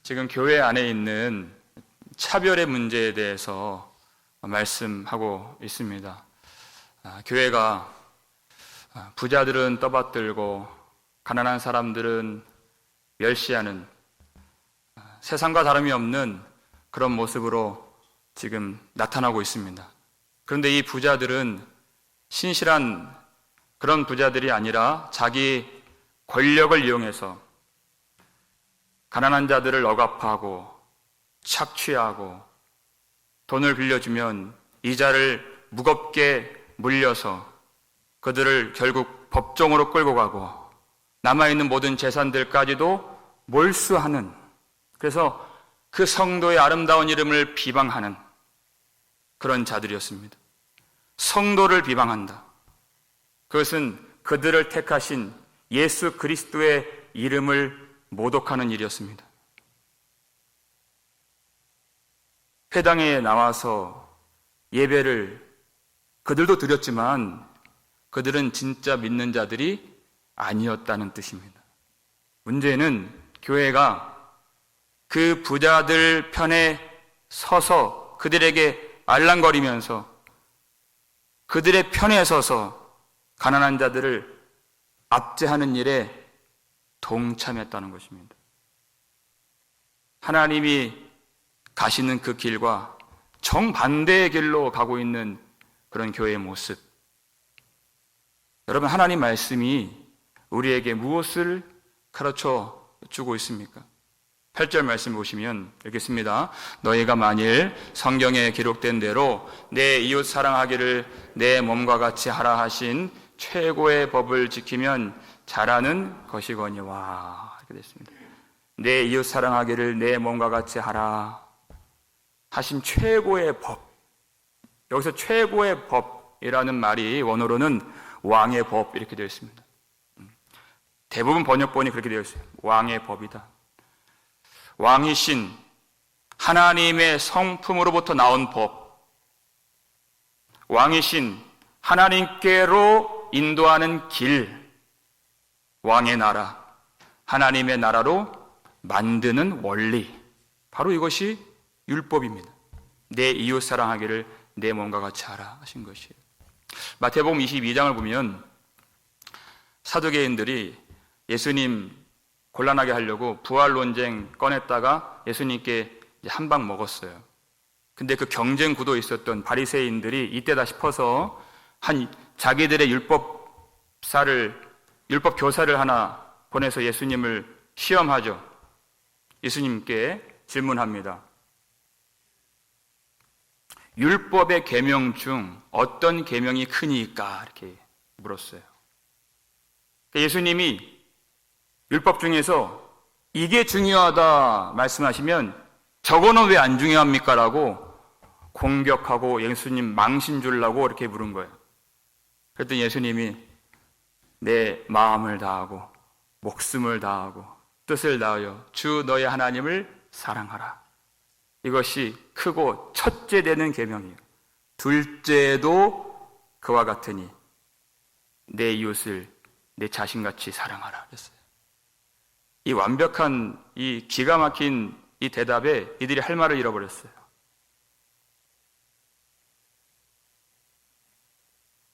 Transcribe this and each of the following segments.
지금 교회 안에 있는 차별의 문제에 대해서 말씀하고 있습니다. 교회가 부자들은 떠받들고 가난한 사람들은 멸시하는 세상과 다름이 없는 그런 모습으로 지금 나타나고 있습니다. 그런데 이 부자들은 신실한 그런 부자들이 아니라 자기 권력을 이용해서 가난한 자들을 억압하고 착취하고 돈을 빌려주면 이자를 무겁게 물려서 그들을 결국 법정으로 끌고 가고 남아있는 모든 재산들까지도 몰수하는, 그래서 그 성도의 아름다운 이름을 비방하는 그런 자들이었습니다. 성도를 비방한다. 그것은 그들을 택하신 예수 그리스도의 이름을 모독하는 일이었습니다. 회당에 나와서 예배를 그들도 드렸지만 그들은 진짜 믿는 자들이 아니었다는 뜻입니다. 문제는 교회가 그 부자들 편에 서서 그들에게 알랑거리면서 그들의 편에 서서 가난한 자들을 압제하는 일에 동참했다는 것입니다. 하나님이 가시는 그 길과 정반대의 길로 가고 있는 그런 교회의 모습. 여러분, 하나님 말씀이 우리에게 무엇을 가르쳐 주고 있습니까? 8절 말씀 보시면 읽겠습니다. 너희가 만일 성경에 기록된 대로 내 이웃 사랑하기를 내 몸과 같이 하라 하신 최고의 법을 지키면 잘하는 것이거니와. 이렇게 됐습니다. 내 이웃 사랑하기를 내 몸과 같이 하라 하신 최고의 법. 여기서 최고의 법이라는 말이 원어로는 왕의 법 이렇게 되어 있습니다. 대부분 번역본이 그렇게 되어 있어요. 왕의 법이다. 왕이신 하나님의 성품으로부터 나온 법, 왕이신 하나님께로 인도하는 길, 왕의 나라, 하나님의 나라로 만드는 원리, 바로 이것이 율법입니다. 내 이웃 사랑하기를 내 몸과 같이 하라 하신 것이에요. 마태복음 22장을 보면 사두개인들이 예수님 곤란하게 하려고 부활 논쟁 꺼냈다가 예수님께 한 방 먹었어요. 근데 그 경쟁 구도에 있었던 바리새인들이 이때다 싶어서 자기들의 율법 교사를 하나 보내서 예수님을 시험하죠. 예수님께 질문합니다. 율법의 계명 중 어떤 계명이 크니까? 이렇게 물었어요. 예수님이 율법 중에서 이게 중요하다 말씀하시면 저거는 왜 안 중요합니까? 라고 공격하고 예수님 망신 주려고 이렇게 물은 거예요. 그랬더니 예수님이 내 마음을 다하고 목숨을 다하고 뜻을 다하여 주 너의 하나님을 사랑하라. 이것이 크고 첫째 되는 계명이에요. 둘째도 그와 같으니 내 이웃을 내 자신같이 사랑하라 그랬어요. 이 완벽한 이 기가 막힌 이 대답에 이들이 할 말을 잃어버렸어요.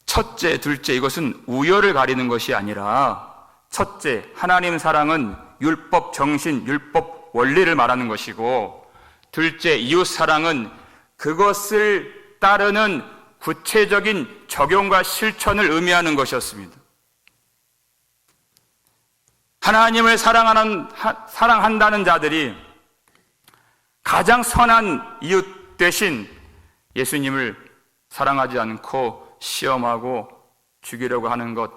첫째, 둘째, 이것은 우열을 가리는 것이 아니라 첫째, 하나님 사랑은 율법 정신, 율법 원리를 말하는 것이고, 둘째, 이웃 사랑은 그것을 따르는 구체적인 적용과 실천을 의미하는 것이었습니다. 하나님을 사랑한다는 자들이 가장 선한 이웃 대신 예수님을 사랑하지 않고 시험하고 죽이려고 하는 것,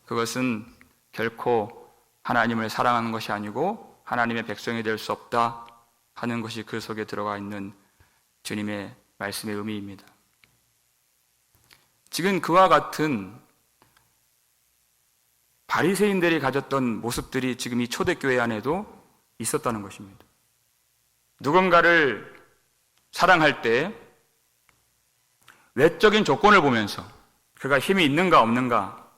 그것은 결코 하나님을 사랑하는 것이 아니고 하나님의 백성이 될 수 없다 하는 것이 그 속에 들어가 있는 주님의 말씀의 의미입니다. 지금 그와 같은 바리새인들이 가졌던 모습들이 지금 이 초대교회 안에도 있었다는 것입니다. 누군가를 사랑할 때 외적인 조건을 보면서 그가 힘이 있는가 없는가,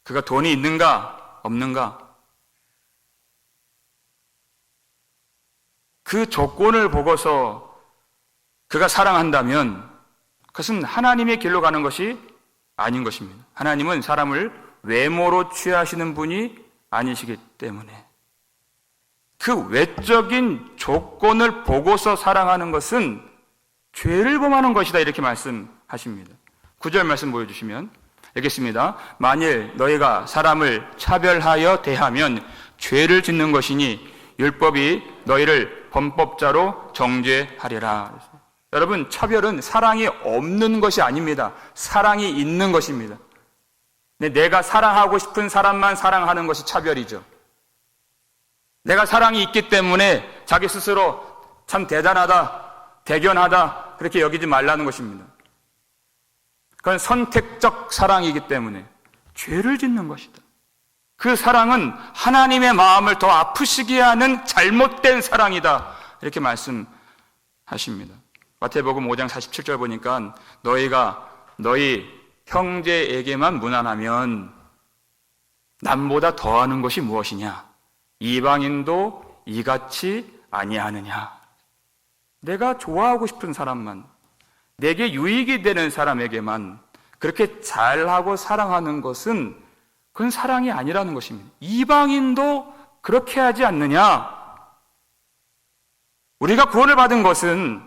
그가 돈이 있는가 없는가, 그 조건을 보고서 그가 사랑한다면 그것은 하나님의 길로 가는 것이 아닌 것입니다. 하나님은 사람을 외모로 취하시는 분이 아니시기 때문에 그 외적인 조건을 보고서 사랑하는 것은 죄를 범하는 것이다, 이렇게 말씀하십니다. 9절 말씀 보여주시면 알겠습니다. 만일 너희가 사람을 차별하여 대하면 죄를 짓는 것이니 율법이 너희를 범법자로 정죄하리라. 여러분, 차별은 사랑이 없는 것이 아닙니다. 사랑이 있는 것입니다. 내가 사랑하고 싶은 사람만 사랑하는 것이 차별이죠. 내가 사랑이 있기 때문에 자기 스스로 참 대단하다, 대견하다, 그렇게 여기지 말라는 것입니다. 그건 선택적 사랑이기 때문에 죄를 짓는 것이다. 그 사랑은 하나님의 마음을 더 아프시게 하는 잘못된 사랑이다, 이렇게 말씀하십니다. 마태복음 5장 47절 보니까 너희가 너희 형제에게만 무난하면 남보다 더하는 것이 무엇이냐? 이방인도 이같이 아니하느냐? 내가 좋아하고 싶은 사람만, 내게 유익이 되는 사람에게만 그렇게 잘하고 사랑하는 것은 그건 사랑이 아니라는 것입니다. 이방인도 그렇게 하지 않느냐? 우리가 구원을 받은 것은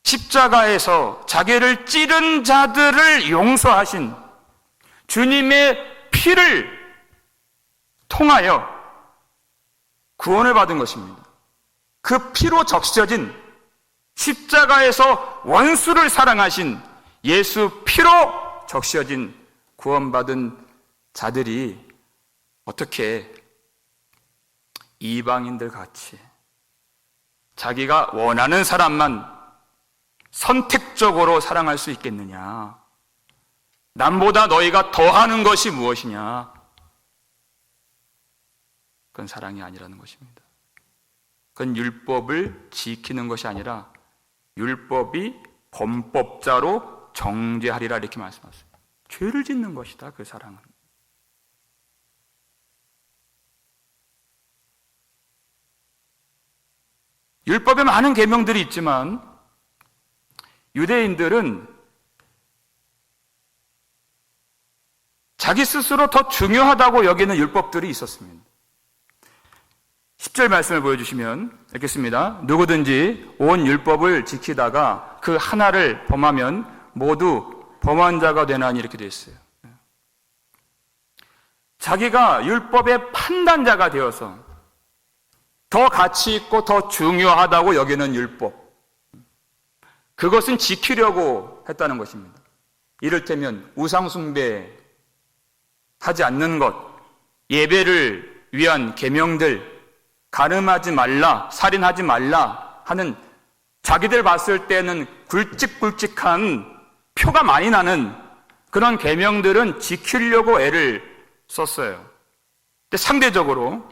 십자가에서 자기를 찌른 자들을 용서하신 주님의 피를 통하여 구원을 받은 것입니다. 그 피로 적셔진 십자가에서 원수를 사랑하신 예수 피로 적셔진 구원받은 자들이 어떻게 이방인들 같이 자기가 원하는 사람만 선택적으로 사랑할 수 있겠느냐? 남보다 너희가 더하는 것이 무엇이냐? 그건 사랑이 아니라는 것입니다. 그건 율법을 지키는 것이 아니라 율법이 범법자로 정죄하리라, 이렇게 말씀하셨어요. 죄를 짓는 것이다, 그 사랑은. 율법에 많은 계명들이 있지만 유대인들은 자기 스스로 더 중요하다고 여기는 율법들이 있었습니다. 10절 말씀을 보여주시면 읽겠습니다. 누구든지 온 율법을 지키다가 그 하나를 범하면 모두 범한 자가 되나니, 이렇게 되어 있어요. 자기가 율법의 판단자가 되어서 더 가치 있고 더 중요하다고 여기는 율법, 그것은 지키려고 했다는 것입니다. 이를테면 우상숭배 하지 않는 것, 예배를 위한 계명들, 간음하지 말라, 살인하지 말라 하는 자기들 봤을 때는 굵직굵직한 표가 많이 나는 그런 계명들은 지키려고 애를 썼어요. 근데 상대적으로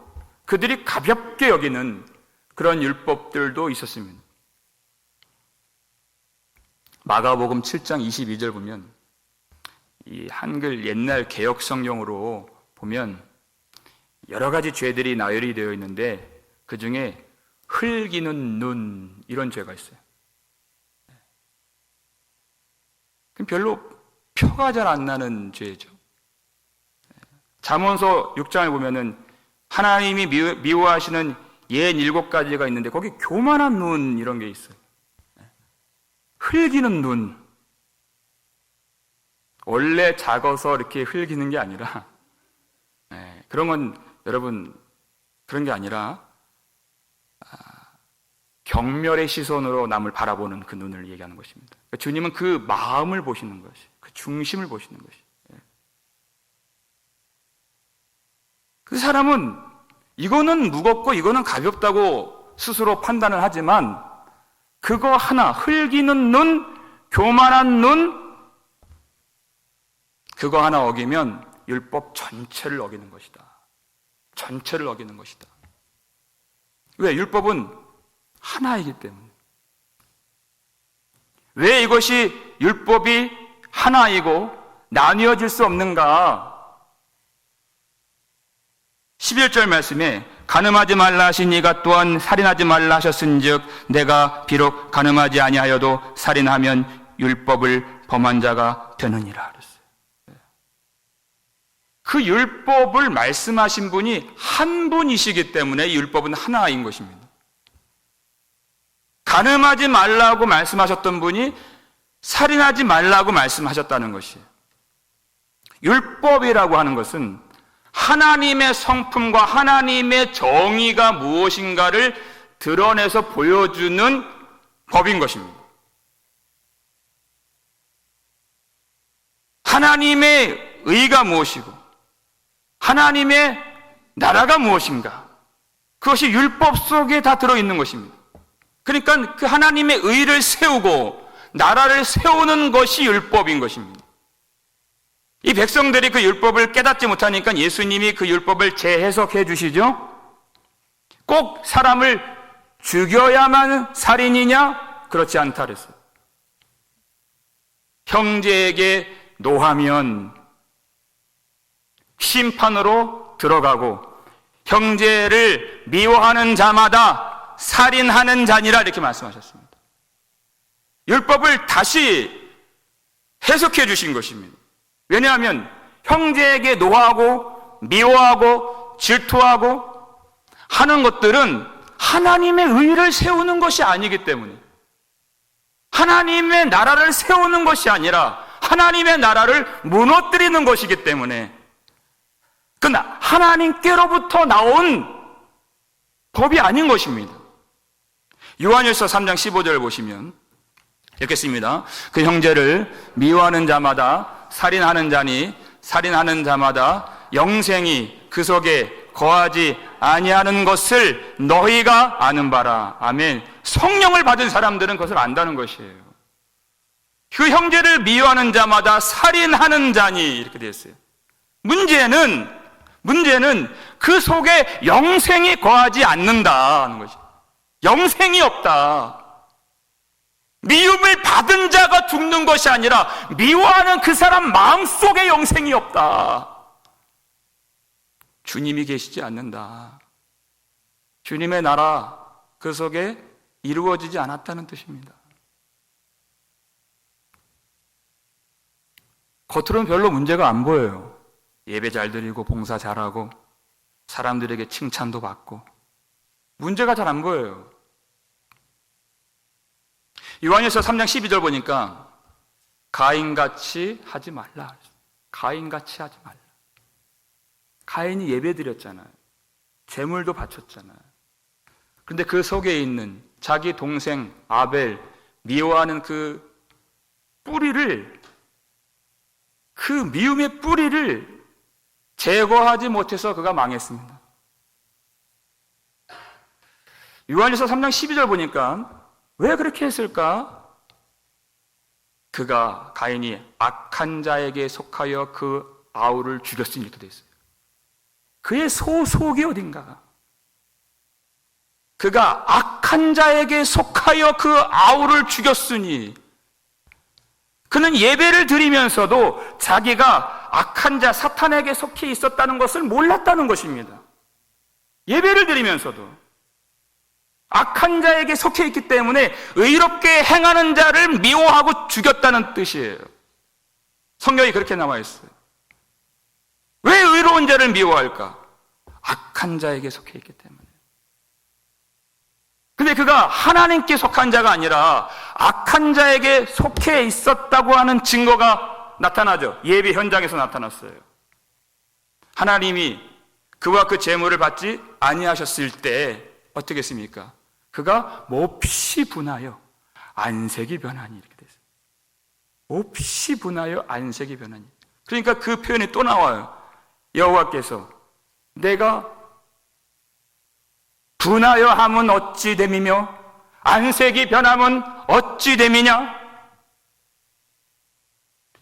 그들이 가볍게 여기는 그런 율법들도 있었습니다. 마가복음 7장 22절 보면, 이 한글 옛날 개역 성경으로 보면 여러 가지 죄들이 나열이 되어 있는데 그 중에 흘기는 눈, 이런 죄가 있어요. 별로 표가 잘 안 나는 죄죠. 잠언서 6장을 보면은 하나님이 미워하시는 예 7가지가 있는데 거기 교만한 눈, 이런 게 있어요. 흘기는 눈. 원래 작아서 이렇게 흘기는 게 아니라, 그런 건 여러분, 그런 게 아니라 경멸의 시선으로 남을 바라보는 그 눈을 얘기하는 것입니다. 주님은 그 마음을 보시는 것이, 그 중심을 보시는 것이. 그 사람은 이거는 무겁고 이거는 가볍다고 스스로 판단을 하지만 그거 하나, 흘기는 눈, 교만한 눈, 그거 하나 어기면 율법 전체를 어기는 것이다. 전체를 어기는 것이다. 왜? 율법은 하나이기 때문에. 왜 이것이 율법이 하나이고 나뉘어질 수 없는가? 11절 말씀에 간음하지 말라 하시니가 또한 살인하지 말라 하셨은즉 내가 비록 간음하지 아니하여도 살인하면 율법을 범한 자가 되느니라 그랬어요. 그 율법을 말씀하신 분이 한 분이시기 때문에 율법은 하나인 것입니다. 간음하지 말라고 말씀하셨던 분이 살인하지 말라고 말씀하셨다는 것이에요. 율법이라고 하는 것은 하나님의 성품과 하나님의 정의가 무엇인가를 드러내서 보여주는 법인 것입니다. 하나님의 의가 무엇이고 하나님의 나라가 무엇인가, 그것이 율법 속에 다 들어있는 것입니다. 그러니까 그 하나님의 의를 세우고 나라를 세우는 것이 율법인 것입니다. 이 백성들이 그 율법을 깨닫지 못하니까 예수님이 그 율법을 재해석해 주시죠. 꼭 사람을 죽여야만 살인이냐? 그렇지 않다 그랬어요. 형제에게 노하면 심판으로 들어가고 형제를 미워하는 자마다 살인하는 자니라 이렇게 말씀하셨습니다. 율법을 다시 해석해 주신 것입니다. 왜냐하면 형제에게 노하고 미워하고 질투하고 하는 것들은 하나님의 의를 세우는 것이 아니기 때문에, 하나님의 나라를 세우는 것이 아니라 하나님의 나라를 무너뜨리는 것이기 때문에, 그러나 하나님께로부터 나온 법이 아닌 것입니다. 요한일서 3장 15절을 보시면 이렇게 씁니다. 그 형제를 미워하는 자마다 살인하는 자니 살인하는 자마다 영생이 그 속에 거하지 아니하는 것을 너희가 아는 바라. 아멘. 성령을 받은 사람들은 그것을 안다는 것이에요. 그 형제를 미워하는 자마다 살인하는 자니 이렇게 되어 있어요. 문제는 그 속에 영생이 거하지 않는다는 것이에요. 영생이 없다. 미움을 받은 자가 죽는 것이 아니라 미워하는 그 사람 마음속에 영생이 없다. 주님이 계시지 않는다. 주님의 나라 그 속에 이루어지지 않았다는 뜻입니다. 겉으로는 별로 문제가 안 보여요. 예배 잘 드리고 봉사 잘하고 사람들에게 칭찬도 받고 문제가 잘 안 보여요. 요한일서 3장 12절 보니까 가인같이 하지 말라. 가인같이 하지 말라. 가인이 예배 드렸잖아요. 제물도 바쳤잖아요. 그런데 그 속에 있는 자기 동생 아벨 미워하는 그 뿌리를, 그 미움의 뿌리를 제거하지 못해서 그가 망했습니다. 요한일서 3장 12절 보니까 왜 그렇게 했을까? 그가 가인이 악한 자에게 속하여 그 아우를 죽였으니 이렇게 되어 있어요. 그의 소속이 어딘가? 그가 악한 자에게 속하여 그 아우를 죽였으니, 그는 예배를 드리면서도 자기가 악한 자 사탄에게 속해 있었다는 것을 몰랐다는 것입니다. 예배를 드리면서도 악한 자에게 속해 있기 때문에 의롭게 행하는 자를 미워하고 죽였다는 뜻이에요. 성경이 그렇게 나와 있어요. 왜 의로운 자를 미워할까? 악한 자에게 속해 있기 때문에. 근데 그가 하나님께 속한 자가 아니라 악한 자에게 속해 있었다고 하는 증거가 나타나죠. 예배 현장에서 나타났어요. 하나님이 그와 그 재물을 받지 아니하셨을 때 어떻게 했습니까? 그가 몹시 분하여 안색이 변하니 이렇게 됐어요. 몹시 분하여 안색이 변하니. 그러니까 그 표현이 또 나와요. 여호와께서 내가 분하여 함은 어찌 됨이며 안색이 변함은 어찌 됨이냐?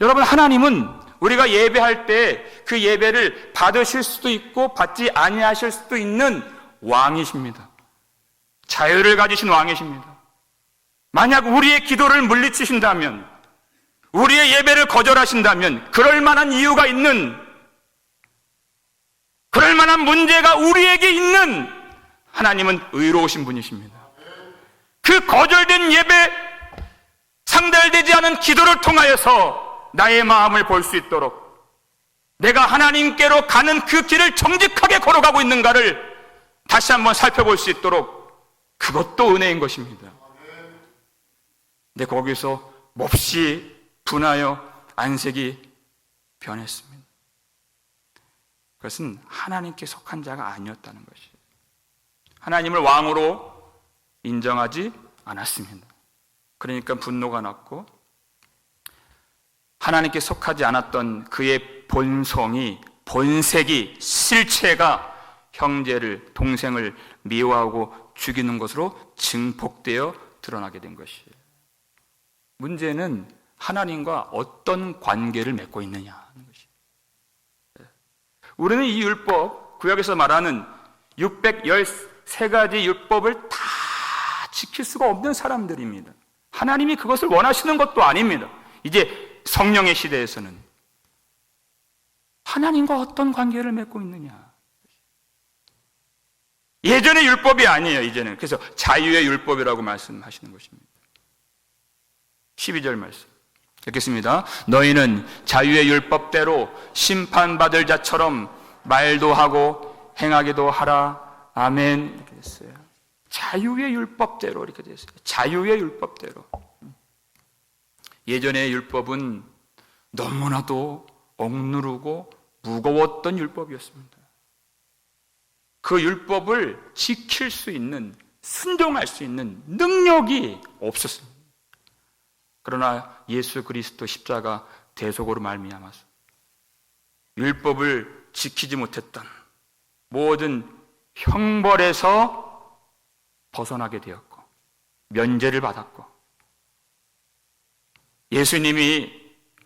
여러분, 하나님은 우리가 예배할 때 그 예배를 받으실 수도 있고 받지 아니하실 수도 있는 왕이십니다. 자유를 가지신 왕이십니다. 만약 우리의 기도를 물리치신다면, 우리의 예배를 거절하신다면 그럴 만한 이유가 있는 그럴 만한 문제가 우리에게 있는 하나님은 의로우신 분이십니다. 그 거절된 예배, 상달되지 않은 기도를 통하여서 나의 마음을 볼 수 있도록, 내가 하나님께로 가는 그 길을 정직하게 걸어가고 있는가를 다시 한번 살펴볼 수 있도록, 그것도 은혜인 것입니다. 근데 거기서 몹시 분하여 안색이 변했습니다. 그것은 하나님께 속한 자가 아니었다는 것이에요. 하나님을 왕으로 인정하지 않았습니다. 그러니까 분노가 났고, 하나님께 속하지 않았던 그의 본성이, 본색이, 실체가 형제를, 동생을 미워하고 죽이는 것으로 증폭되어 드러나게 된 것이에요. 문제는 하나님과 어떤 관계를 맺고 있느냐 하는 것이에요. 우리는 이 율법, 구약에서 말하는 613가지 율법을 다 지킬 수가 없는 사람들입니다. 하나님이 그것을 원하시는 것도 아닙니다. 이제 성령의 시대에서는 하나님과 어떤 관계를 맺고 있느냐. 예전의 율법이 아니에요, 이제는. 그래서 자유의 율법이라고 말씀하시는 것입니다. 12절 말씀 읽겠습니다. 너희는 자유의 율법대로 심판받을 자처럼 말도 하고 행하기도 하라. 아멘. 이렇게 됐어요. 자유의 율법대로 이렇게 됐어요. 자유의 율법대로. 예전의 율법은 너무나도 억누르고 무거웠던 율법이었습니다. 그 율법을 지킬 수 있는, 순종할 수 있는 능력이 없었습니다. 그러나 예수 그리스도 십자가 대속으로 말미암아서 율법을 지키지 못했던 모든 형벌에서 벗어나게 되었고, 면제를 받았고, 예수님이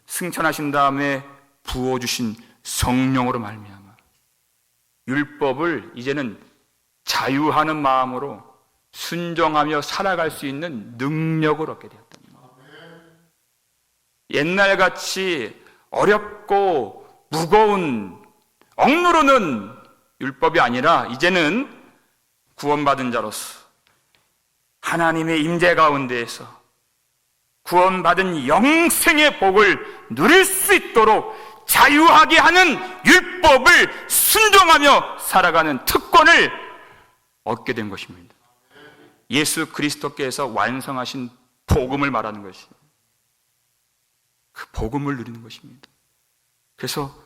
승천하신 다음에 부어주신 성령으로 말미암아 율법을 이제는 자유하는 마음으로 순종하며 살아갈 수 있는 능력을 얻게 되었다. 옛날같이 어렵고 무거운 억누르는 율법이 아니라 이제는 구원받은 자로서 하나님의 임재 가운데에서 구원받은 영생의 복을 누릴 수 있도록 자유하게 하는 율법을 순종하며 살아가는 특권을 얻게 된 것입니다. 예수 그리스도께서 완성하신 복음을 말하는 것입니다. 그 복음을 누리는 것입니다. 그래서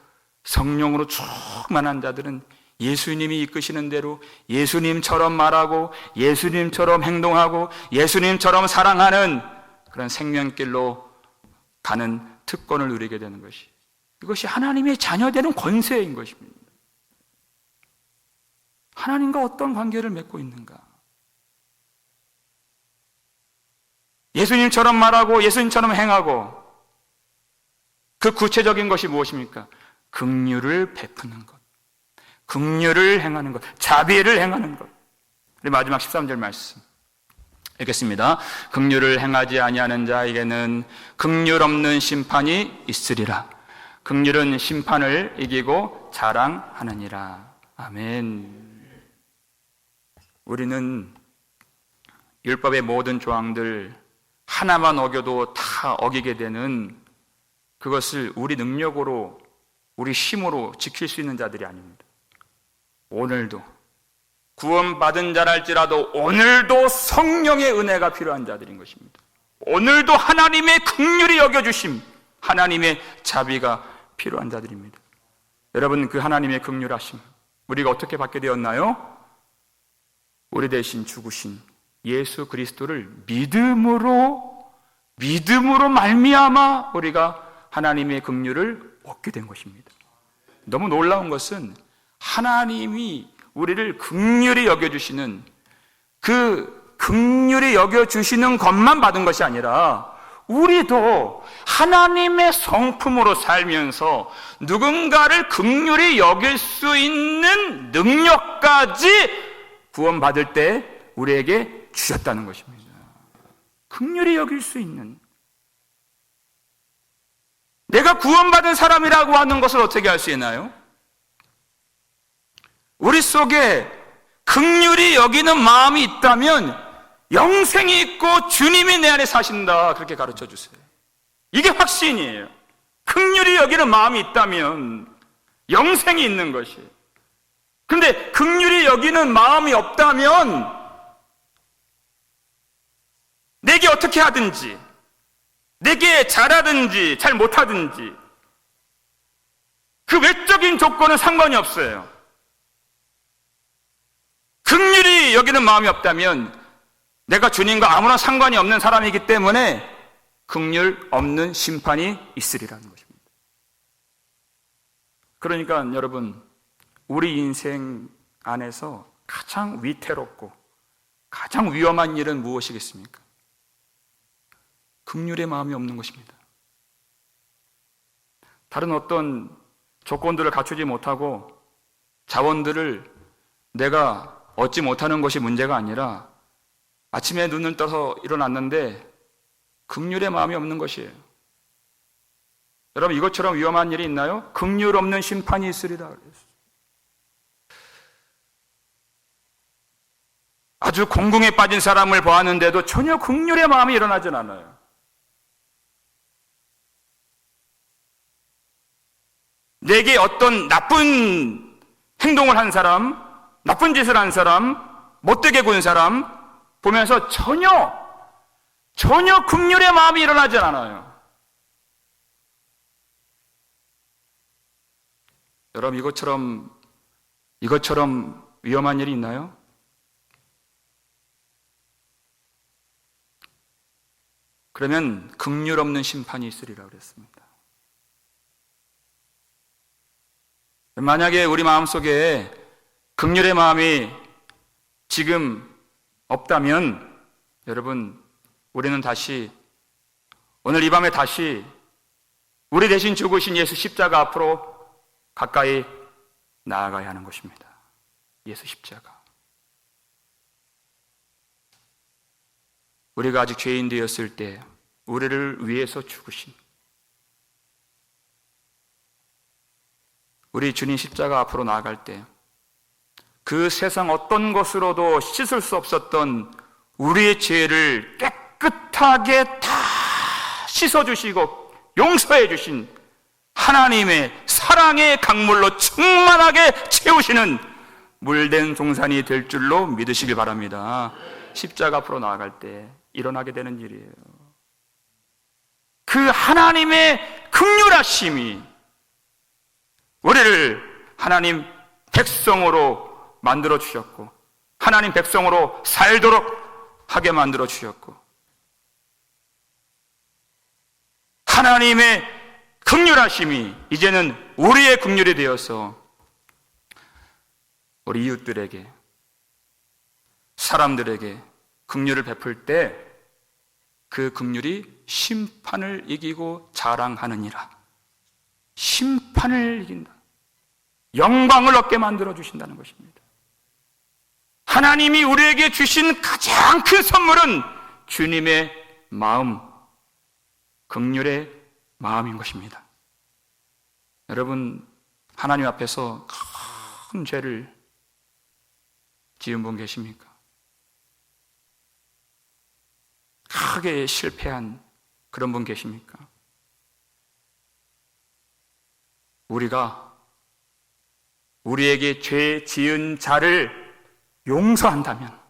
성령으로 충만한 자들은 예수님이 이끄시는 대로 예수님처럼 말하고 예수님처럼 행동하고 예수님처럼 사랑하는 그런 생명길로 가는 특권을 누리게 되는 것이, 이것이 하나님의 자녀되는 권세인 것입니다. 하나님과 어떤 관계를 맺고 있는가? 예수님처럼 말하고 예수님처럼 행하고, 그 구체적인 것이 무엇입니까? 긍휼을 베푸는 것, 긍휼을 행하는 것, 자비를 행하는 것. 우리 마지막 13절 말씀 읽겠습니다. 긍휼을 행하지 아니하는 자에게는 긍휼 없는 심판이 있으리라. 긍휼은 심판을 이기고 자랑하느니라. 아멘. 우리는 율법의 모든 조항들 하나만 어겨도 다 어기게 되는, 그것을 우리 능력으로, 우리 힘으로 지킬 수 있는 자들이 아닙니다. 오늘도 구원받은 자랄지라도 오늘도 성령의 은혜가 필요한 자들인 것입니다. 오늘도 하나님의 긍휼이 여겨주심, 하나님의 자비가 필요한 자들입니다. 여러분, 그 하나님의 긍휼하심 우리가 어떻게 받게 되었나요? 우리 대신 죽으신 예수 그리스도를 믿음으로 말미암아 우리가 하나님의 긍휼을 얻게 된 것입니다. 너무 놀라운 것은 하나님이 우리를 긍휼히 여겨주시는, 그 긍휼히 여겨주시는 것만 받은 것이 아니라 우리도 하나님의 성품으로 살면서 누군가를 긍휼히 여길 수 있는 능력까지 구원받을 때 우리에게 주셨다는 것입니다. 긍휼히 여길 수 있는, 내가 구원받은 사람이라고 하는 것을 어떻게 알 수 있나요? 우리 속에 긍휼히 여기는 마음이 있다면 영생이 있고 주님이 내 안에 사신다. 그렇게 가르쳐 주세요. 이게 확신이에요. 긍휼히 여기는 마음이 있다면 영생이 있는 것이에요. 그런데 긍휼히 여기는 마음이 없다면 내게 어떻게 하든지, 내게 잘하든지 잘 못하든지 그 외적인 조건은 상관이 없어요. 긍휼히 여기는 마음이 없다면 내가 주님과 아무런 상관이 없는 사람이기 때문에 긍휼 없는 심판이 있으리라는 것입니다. 그러니까 여러분, 우리 인생 안에서 가장 위태롭고 가장 위험한 일은 무엇이겠습니까? 긍휼의 마음이 없는 것입니다. 다른 어떤 조건들을 갖추지 못하고 자원들을 내가 얻지 못하는 것이 문제가 아니라 아침에 눈을 떠서 일어났는데 긍휼의 마음이 없는 것이에요. 여러분, 이것처럼 위험한 일이 있나요? 긍휼 없는 심판이 있으리라 그랬어요. 아주 공궁에 빠진 사람을 보았는데도 전혀 긍휼의 마음이 일어나진 않아요. 내게 어떤 나쁜 행동을 한 사람, 나쁜 짓을 한 사람, 못되게 군 사람 보면서 전혀 긍휼의 마음이 일어나지 않아요. 여러분, 이것처럼 위험한 일이 있나요? 그러면 긍휼 없는 심판이 있으리라 그랬습니다. 만약에 우리 마음속에 긍휼의 마음이 지금 없다면 여러분, 우리는 다시 오늘 이 밤에 다시 우리 대신 죽으신 예수 십자가 앞으로 가까이 나아가야 하는 것입니다. 예수 십자가. 우리가 아직 죄인 되었을 때 우리를 위해서 죽으신 우리 주님 십자가 앞으로 나아갈 때 그 세상 어떤 것으로도 씻을 수 없었던 우리의 죄를 깨끗하게 다 씻어주시고 용서해 주신 하나님의 사랑의 강물로 충만하게 채우시는 물된 동산이 될 줄로 믿으시기 바랍니다. 십자가 앞으로 나아갈 때 일어나게 되는 일이에요. 그 하나님의 긍휼하심이 우리를 하나님 백성으로 만들어 주셨고 하나님 백성으로 살도록 하게 만들어 주셨고 하나님의 긍휼하심이 이제는 우리의 긍휼이 되어서 우리 이웃들에게 사람들에게 긍휼을 베풀 때 그 긍휼이 심판을 이기고 자랑하느니라. 심판을 이긴다. 영광을 얻게 만들어 주신다는 것입니다. 하나님이 우리에게 주신 가장 큰 선물은 주님의 마음, 긍휼의 마음인 것입니다. 여러분, 하나님 앞에서 큰 죄를 지은 분 계십니까? 크게 실패한 그런 분 계십니까? 우리가 우리에게 죄 지은 자를 용서한다면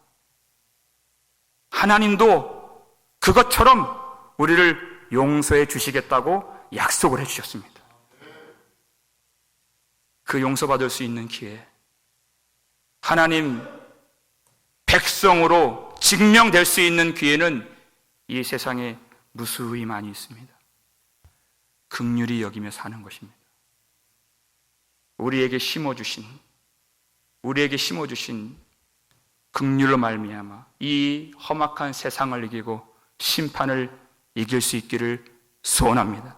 하나님도 그것처럼 우리를 용서해 주시겠다고 약속을 해 주셨습니다. 그 용서받을 수 있는 기회, 하나님 백성으로 증명될 수 있는 기회는 이 세상에 무수히 많이 있습니다. 긍휼히 여기며 사는 것입니다. 우리에게 심어주신 긍휼로 말미암아 이 험악한 세상을 이기고 심판을 이길 수 있기를 소원합니다.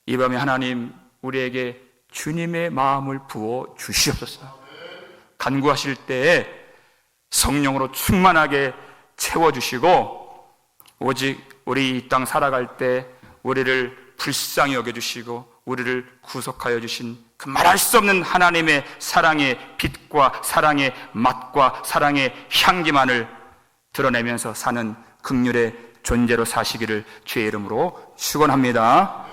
이 밤에 하나님 우리에게 주님의 마음을 부어 주시옵소서. 간구하실 때에 성령으로 충만하게 채워주시고 오직 우리 이 땅 살아갈 때 우리를 불쌍히 여겨주시고 우리를 구속하여 주신 그 말할 수 없는 하나님의 사랑의 빛과 사랑의 맛과 사랑의 향기만을 드러내면서 사는 긍휼의 존재로 사시기를 주의 이름으로 축원합니다.